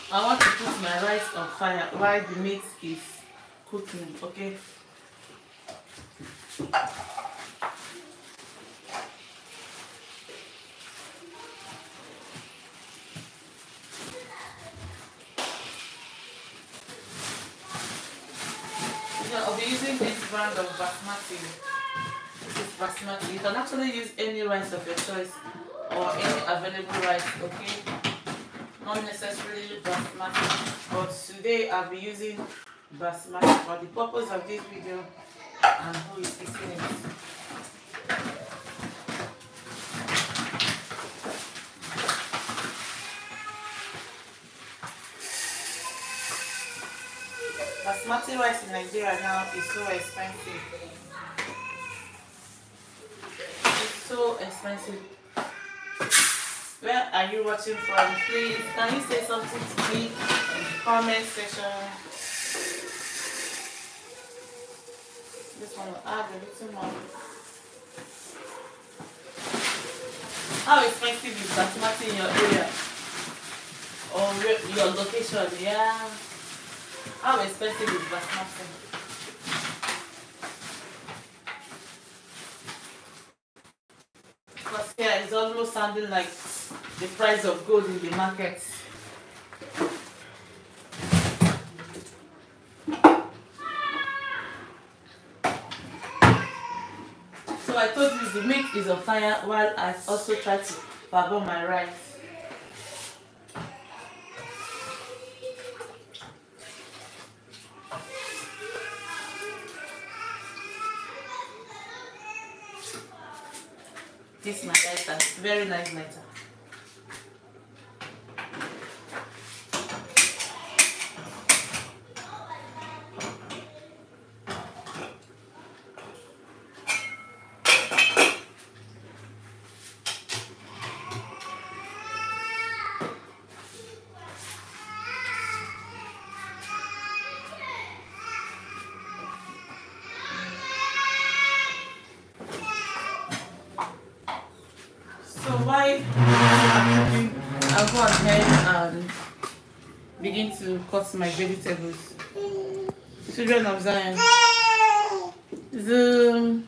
I want to put my rice on fire while the meat is cooking, okay? I'll be using this brand of basmati. This is basmati. You can actually use any rice of your choice or any available rice, okay? Not necessarily basmati, but today I'll be using basmati for the purpose of this video and who is eating it. Basmati rice in Nigeria now is so expensive. It's so expensive. Where are you watching from? Please, can you say something to me in the comment section? Just want to add a little more. How expensive is basmati in your area? Or your location? Yeah. How expensive is basmati? Because here it's almost sounding like the price of gold in the market. So I told you the meat is on fire while I also try to parboil my rice. This is my lighter, very nice lighter. So while I'm cooking, I'll go ahead and begin to cut my vegetables. Children of Zion. Zoom.